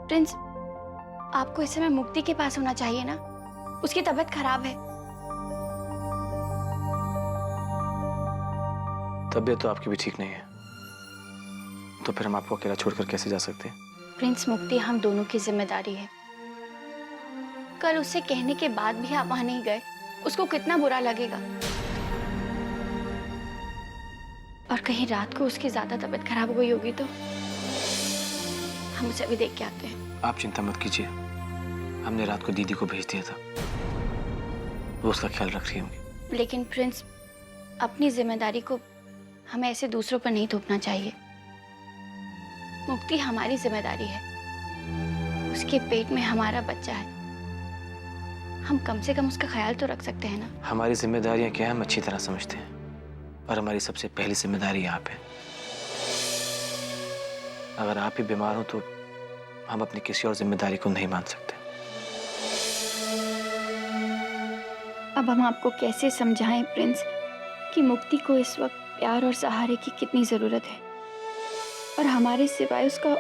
Prince, आपको इस समय मुक्ति के पास होना चाहिए ना, उसकी तबीयत खराब है। तबीयत तो आपकी भी ठीक नहीं है, तो फिर हम आपको अकेला छोड़कर कैसे जा सकते हैं? प्रिंस, मुक्ति हम दोनों की जिम्मेदारी है। कल उससे कहने के बाद भी आप वहां नहीं गए, उसको कितना बुरा लगेगा। और कहीं रात को उसकी ज्यादा तबीयत खराब हो गई होगी तो हम उसे अभी देख के आते हैं। आप चिंता मत कीजिए, हमने रात को दीदी को भेज दिया था, वो उसका ख्याल रख रही होंगी। लेकिन प्रिंस, अपनी जिम्मेदारी को हमें ऐसे दूसरों पर नहीं थोपना चाहिए। मुक्ति हमारी जिम्मेदारी है, उसके पेट में हमारा बच्चा है, हम कम से कम उसका ख्याल तो रख सकते हैं ना। हमारी जिम्मेदारियां क्या है हम अच्छी तरह समझते हैं, और हमारी सबसे पहली जिम्मेदारी आप है। अगर आप ही बीमार हो तो हम अपनी किसी और जिम्मेदारी को नहीं मान सकते। अब हम आपको कैसे समझाएं प्रिंस कि मुक्ति को इस वक्त प्यार और सहारे की कितनी जरूरत है, और हमारे सिवाय उसका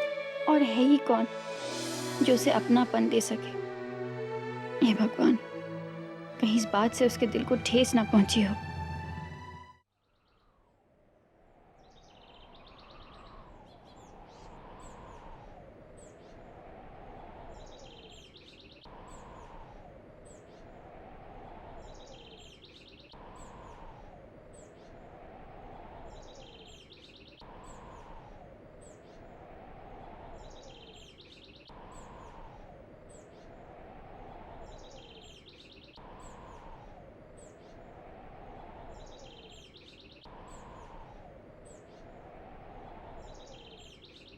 और है ही कौन जो उसे अपनापन दे सके। हे भगवान, कहीं इस बात से उसके दिल को ठेस ना पहुंची हो।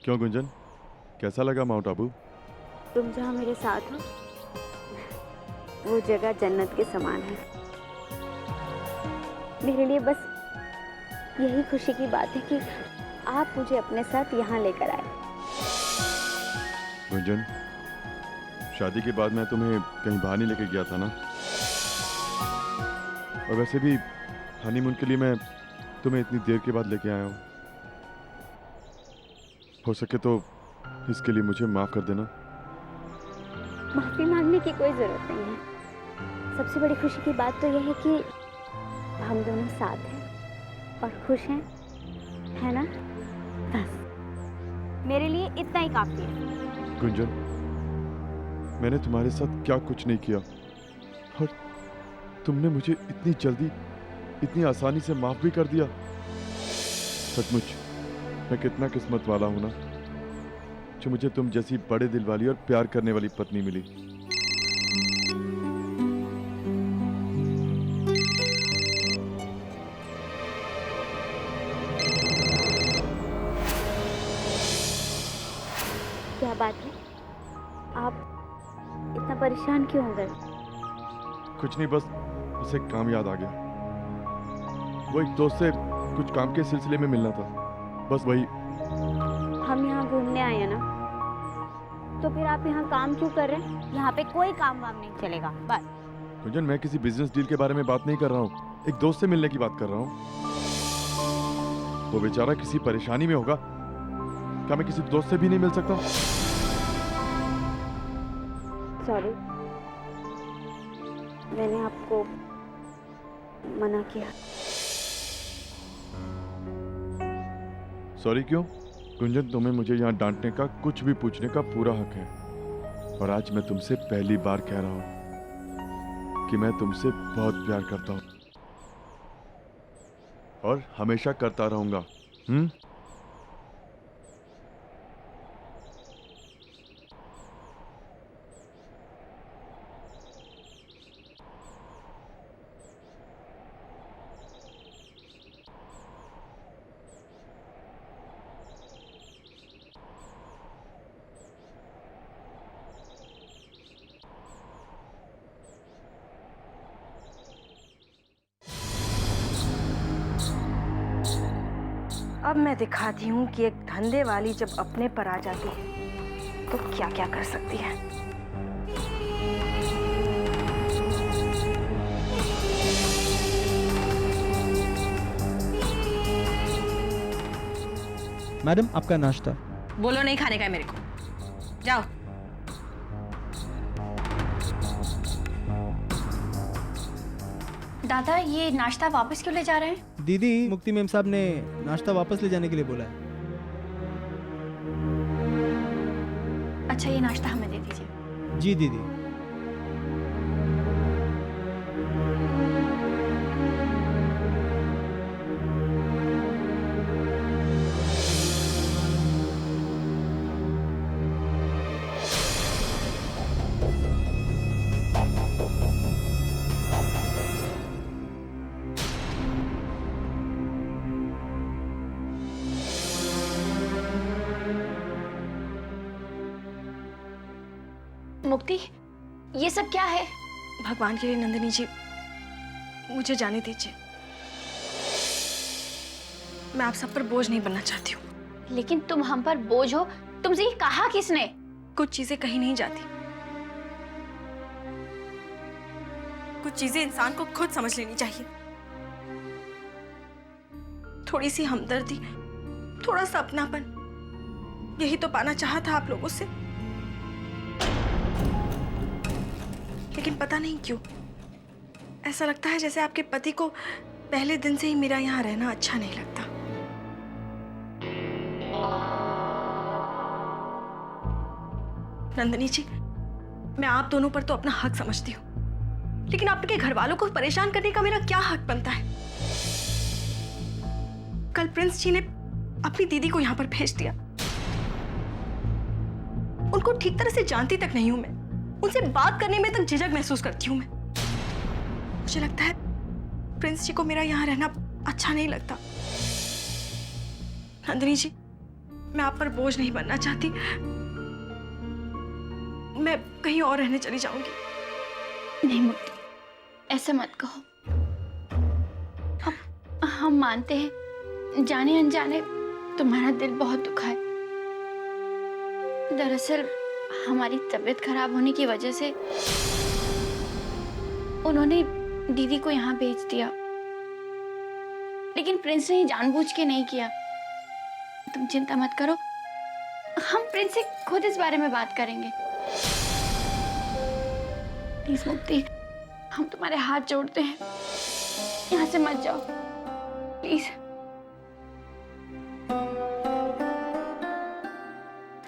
क्यों गुंजन, कैसा लगा माउंट आबू? तुम जहाँ मेरे साथ हो वो जगह जन्नत के समान है। मेरे लिए बस यही खुशी की बात है कि आप मुझे अपने साथ यहाँ लेकर आए। गुंजन, शादी के बाद मैं तुम्हें कहीं बाहर नहीं लेके गया था ना, और वैसे भी हनीमून के लिए मैं तुम्हें इतनी देर के बाद लेके आया हूँ। हो सके तो इसके लिए मुझे माफ कर देना। माफी मांगने की कोई जरूरत नहीं है। सबसे बड़ी खुशी की बात तो यह है कि हम दोनों साथ हैं और खुश हैं, है ना? बस मेरे लिए इतना ही काफी है। गुंजन, मैंने तुम्हारे साथ क्या कुछ नहीं किया, और तुमने मुझे इतनी जल्दी, इतनी आसानी से माफ भी कर दिया। सचमुच मैं कितना किस्मत वाला हूं ना, जो मुझे तुम जैसी बड़े दिल वाली और प्यार करने वाली पत्नी मिली। क्या बात है, आप इतना परेशान क्यों हो गए? कुछ नहीं, बस एक काम याद आ गया। वो एक दोस्त से कुछ काम के सिलसिले में मिलना था, बस वही। हम यहाँ घूमने आए हैं ना, तो फिर आप यहाँ काम क्यों कर रहे हैं? यहाँ पे कोई काम वाम नहीं चलेगा। बस गुंजन, मैं किसी बिजनेस डील के बारे में बात नहीं कर रहा हूँ, एक दोस्त से मिलने की बात कर रहा हूँ। वो बेचारा किसी परेशानी में होगा, क्या मैं किसी दोस्त से भी नहीं मिल सकता? सॉरी, मैंने आपको मना किया। सॉरी क्यों? गुंजन, तुम्हें मुझे यहाँ डांटने का, कुछ भी पूछने का पूरा हक है, और आज मैं तुमसे पहली बार कह रहा हूँ कि मैं तुमसे बहुत प्यार करता हूँ, और हमेशा करता रहूंगा। अब मैं दिखाती हूँ कि एक धंधे वाली जब अपने पर आ जाती है तो क्या क्या कर सकती है। मैडम, आपका नाश्ता। बोलो नहीं खाने का है मेरे को। जाओ। दादा, ये नाश्ता वापस क्यों ले जा रहे हैं? दीदी, मुक्ति मेम साहब ने नाश्ता वापस ले जाने के लिए बोला है। अच्छा, ये नाश्ता हमें दे दीजिए। जी दीदी। मुक्ति, ये सब क्या है? भगवान के लिए नंदिनी जी, मुझे जाने दीजिए। मैं आप सब पर बोझ नहीं बनना चाहती हूँ। लेकिन तुम हम पर बोझ हो, तुमसे ये कहा किसने? कुछ चीजें कहीं नहीं जाती। कुछ चीजें इंसान को खुद समझ लेनी चाहिए। थोड़ी सी हमदर्दी, थोड़ा सा अपनापन, यही तो पाना चाहा था आप लोगों से। लेकिन पता नहीं क्यों ऐसा लगता है जैसे आपके पति को पहले दिन से ही मेरा यहाँ रहना अच्छा नहीं लगता। नंदिनी जी, मैं आप दोनों पर तो अपना हक समझती हूँ, लेकिन आपके घर वालों को परेशान करने का मेरा क्या हक बनता है? कल प्रिंस जी ने अपनी दीदी को यहाँ पर भेज दिया। उनको ठीक तरह से जानती तक नहीं हूं मैं, उनसे बात करने में तक झिझक महसूस करती हूं मैं। मुझे लगता है प्रिंस जी को मेरा यहाँ रहना अच्छा नहीं लगता। नंदिनी जी, मैं आप पर बोझ नहीं बनना चाहती। मैं कहीं और रहने चली जाऊंगी। नहीं मुक्ति, ऐसा मत कहो। हम मानते हैं जाने अनजाने तुम्हारा दिल बहुत दुखा है। दरअसल हमारी तबीयत खराब होने की वजह से उन्होंने दीदी को यहाँ भेज दिया, लेकिन प्रिंस ने जानबूझ के नहीं किया। तुम चिंता मत करो, हम प्रिंस से खुद इस बारे में बात करेंगे। प्लीज मुक्ति, हम तुम्हारे हाथ जोड़ते हैं, यहाँ से मत जाओ प्लीज।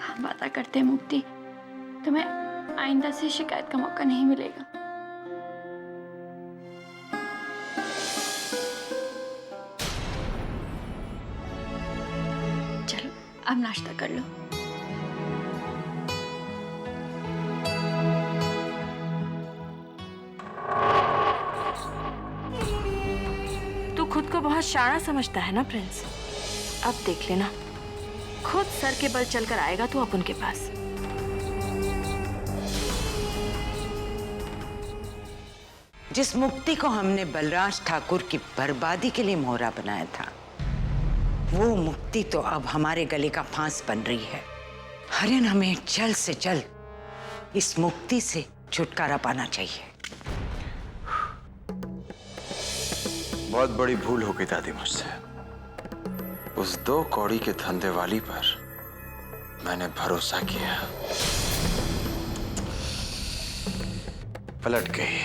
हम वादा करते हैं मुक्ति, तुम्हें आइंदा से शिकायत का मौका नहीं मिलेगा। चलो अब नाश्ता कर लो। तू खुद को बहुत शाना समझता है ना प्रिंस? अब देख लेना, खुद सर के बल चलकर आएगा तू अब उनके पास। जिस मुक्ति को हमने बलराज ठाकुर की बर्बादी के लिए मोहरा बनाया था, वो मुक्ति तो अब हमारे गले का फांस बन रही है। हरिन, हमें जल्द से जल्द इस मुक्ति से छुटकारा पाना चाहिए। बहुत बड़ी भूल हो गई दादी मुझसे। उस 2 कौड़ी के धंधे वाली पर मैंने भरोसा किया, पलट गई,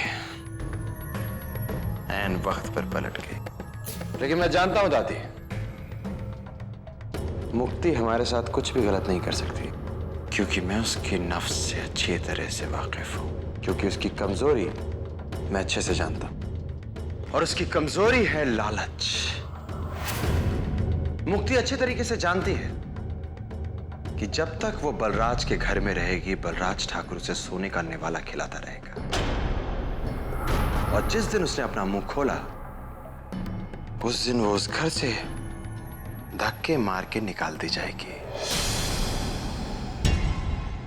ऐन वक्त पर पलट गई। लेकिन मैं जानता हूं दादी, मुक्ति हमारे साथ कुछ भी गलत नहीं कर सकती, क्योंकि मैं उसकी नफ्स से अच्छी तरह से वाकिफ हूं। क्योंकि उसकी कमजोरी मैं अच्छे से जानता हूं, और उसकी कमजोरी है लालच। मुक्ति अच्छे तरीके से जानती है कि जब तक वो बलराज के घर में रहेगी, बलराज ठाकुर उसे सोने का निवाला खिलाता रहेगा, और जिस दिन उसने अपना मुंह खोला, उस दिन वो उस घर से धक्के मार के निकाल दी जाएगी।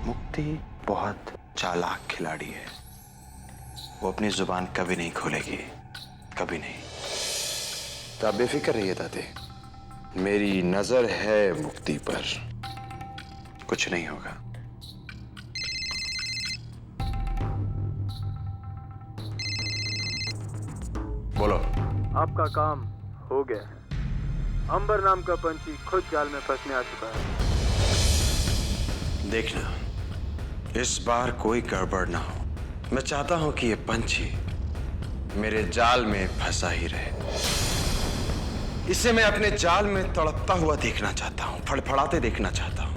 मुक्ति बहुत चालाक खिलाड़ी है, वो अपनी जुबान कभी नहीं खोलेगी, कभी नहीं। तो आप बेफिक्र रहिए दादी, मेरी नजर है मुक्ति पर, कुछ नहीं होगा। बोलो। आपका काम हो गया है। अंबर नाम का पंछी खुद जाल में फंसने आ चुका है। देखना, इस बार कोई गड़बड़ ना हो, मैं चाहता हूं कि ये पंछी मेरे जाल में फंसा ही रहे। इसे मैं अपने जाल में तड़पता हुआ देखना चाहता हूं, फड़फड़ाते देखना चाहता हूं।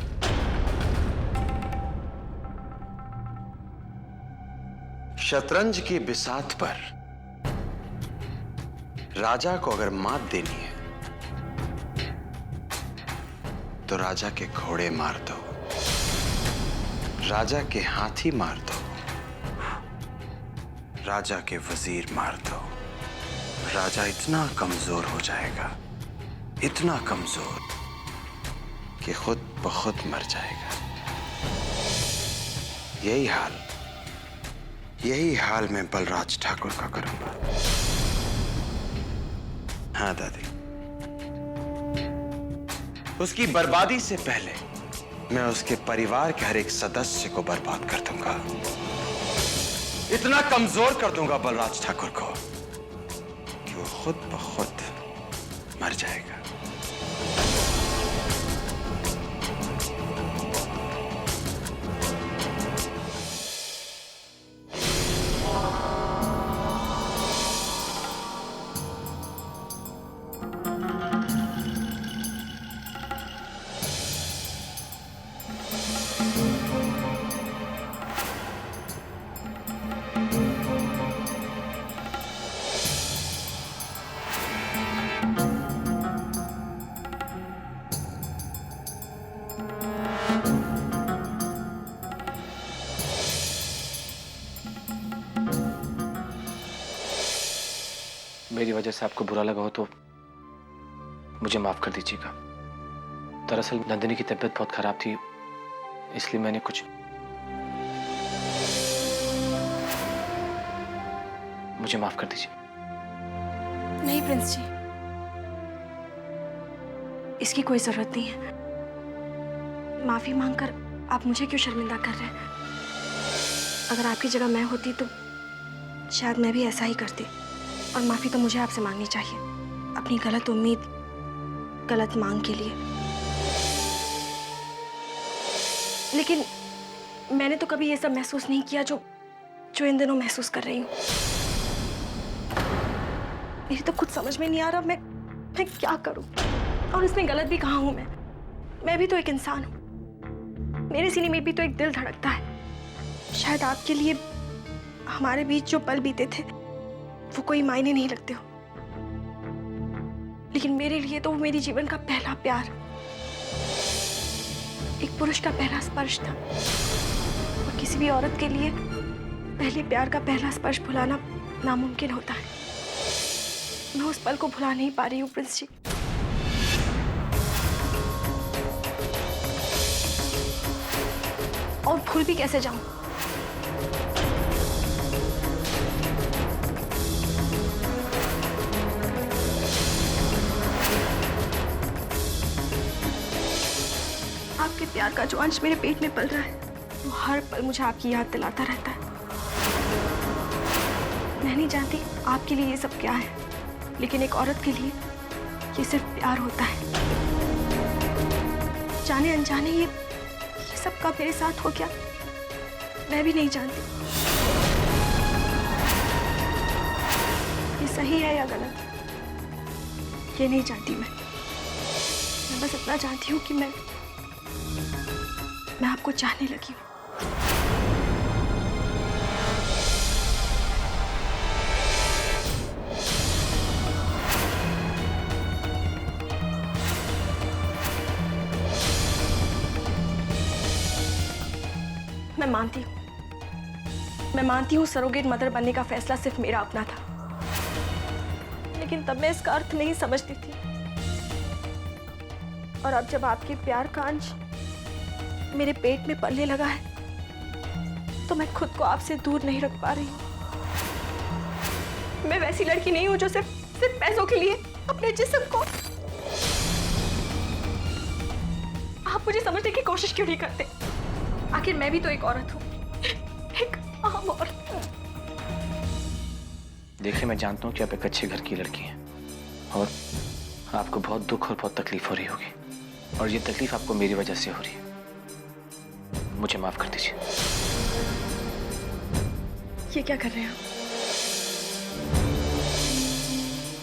शतरंज की बिसात पर राजा को अगर मात देनी है तो राजा के घोड़े मार दो, राजा के हाथी मार दो, राजा के वजीर मार दो। राजा इतना कमजोर हो जाएगा, इतना कमजोर कि खुद ब खुद मर जाएगा। यही हाल मैं बलराज ठाकुर का करूंगा। हाँ दादी, उसकी बर्बादी से पहले मैं उसके परिवार के हर एक सदस्य को बर्बाद कर दूंगा। इतना कमजोर कर दूंगा बलराज ठाकुर को कि वो खुद ब खुद मर जाएगा। मेरी वजह से आपको बुरा लगा हो तो मुझे माफ कर दीजिएगा। दरअसल नंदिनी की तबीयत बहुत खराब थी, इसलिए मैंने कुछ मुझे माफ कर दीजिए। नहीं प्रिंस जी, इसकी कोई जरूरत नहीं है। माफी मांगकर आप मुझे क्यों शर्मिंदा कर रहे हैं? अगर आपकी जगह मैं होती तो शायद मैं भी ऐसा ही करती। और माफी तो मुझे आपसे मांगनी चाहिए, अपनी गलत उम्मीद, गलत मांग के लिए। लेकिन मैंने तो कभी ये सब महसूस नहीं किया जो इन दिनों महसूस कर रही हूँ। मेरी तो कुछ समझ में नहीं आ रहा मैं क्या करूं। और इसमें गलत भी कहाँ हूं मैं भी तो एक इंसान हूं। मेरे सीने में भी तो एक दिल धड़कता है। शायद आपके लिए हमारे बीच जो पल बीते थे वो कोई मायने नहीं रखते हो, लेकिन मेरे लिए तो वो मेरी जीवन का पहला प्यार, एक पुरुष का पहला स्पर्श था। और किसी भी औरत के लिए पहले प्यार का पहला स्पर्श भुलाना नामुमकिन होता है। मैं उस पल को भुला नहीं पा रही हूँ प्रिंस जी। और भूल भी कैसे जाऊं? आपके प्यार का जो अंश मेरे पेट में पल रहा है वो हर पल मुझे आपकी याद दिलाता रहता है। मैं नहीं जानती आपके लिए ये सब क्या है, लेकिन एक औरत के लिए ये सिर्फ प्यार होता है। जाने अनजाने ये सब कब मेरे साथ हो गया मैं भी नहीं जानती। ये सही है या गलत ये नहीं जानती मैं बस इतना जानती हूँ कि मैं आपको चाहने लगी हूँ। मैं मानती हूँ सरोगेट मदर बनने का फैसला सिर्फ मेरा अपना था, लेकिन तब मैं इसका अर्थ नहीं समझती थी। और अब जब आपके प्यार का अंश मेरे पेट में पलने लगा है तो मैं खुद को आपसे दूर नहीं रख पा रही हूँ। मैं वैसी लड़की नहीं हूँ जो सिर्फ पैसों के लिए अपने जिस्म को। आप मुझे समझने की कोशिश क्यों नहीं करते? आखिर मैं भी तो एक औरत हूँ, एक आम औरत हूँ। देखिए, मैं जानता हूँ कि आप एक अच्छे घर की लड़की हैं और आपको बहुत दुख और बहुत तकलीफ हो रही होगी, और ये तकलीफ आपको मेरी वजह से हो रही है। मुझे माफ कर दीजिए। ये क्या कर रहे हैं आप?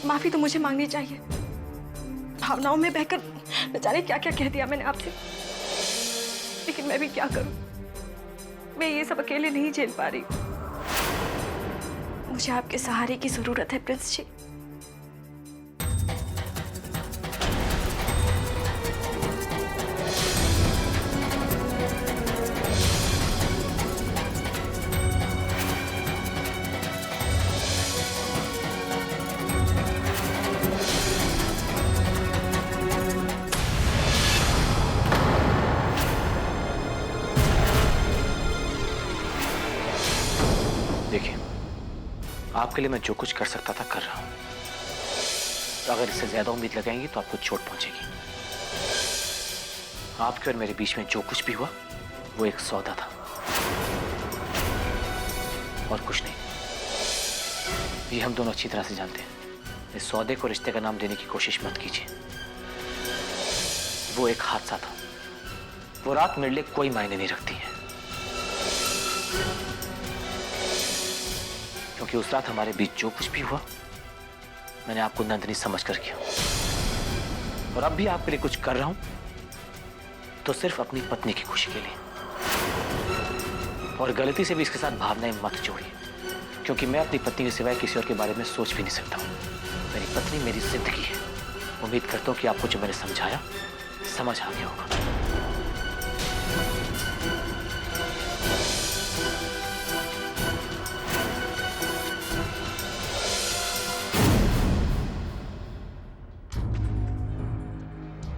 माफी तो मुझे मांगनी चाहिए। भावनाओं में बहकर न जाने क्या क्या कह दिया मैंने आपसे। लेकिन मैं भी क्या करूं? मैं ये सब अकेले नहीं झेल पा रही। मुझे आपके सहारे की जरूरत है प्रिंस जी। देखिए, आपके लिए मैं जो कुछ कर सकता था कर रहा हूं। तो अगर इससे ज्यादा उम्मीद लगाएंगी तो आपको चोट पहुंचेगी। आपके और मेरे बीच में जो कुछ भी हुआ वो एक सौदा था और कुछ नहीं। ये हम दोनों अच्छी तरह से जानते हैं। इस सौदे को रिश्ते का नाम देने की कोशिश मत कीजिए। वो एक हादसा था। वो रात मेरे लिए कोई मायने नहीं रखती है, क्योंकि उस रात हमारे बीच जो कुछ भी हुआ मैंने आपको नंदिनी समझकर किया। और अब भी आपके लिए कुछ कर रहा हूं तो सिर्फ अपनी पत्नी की खुशी के लिए। और गलती से भी इसके साथ भावनाएं मत जोड़िए, क्योंकि मैं अपनी पत्नी के सिवाय किसी और के बारे में सोच भी नहीं सकता हूं। मेरी पत्नी मेरी जिंदगी है। उम्मीद करता हूं कि आपको जो मैंने समझाया समझ आ गया होगा।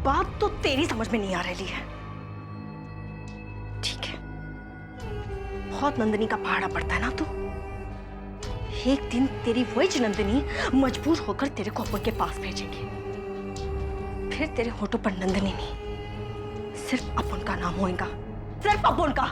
बात तो तेरी समझ में नहीं आ रही है। ठीक है, बहुत नंदिनी का पहाड़ा पड़ता है ना तू। एक दिन तेरी वही नंदिनी मजबूर होकर तेरे को अपन के पास भेजेंगे। फिर तेरे होठों पर नंदिनी नहीं, सिर्फ अपन का नाम होएगा, सिर्फ अपन का।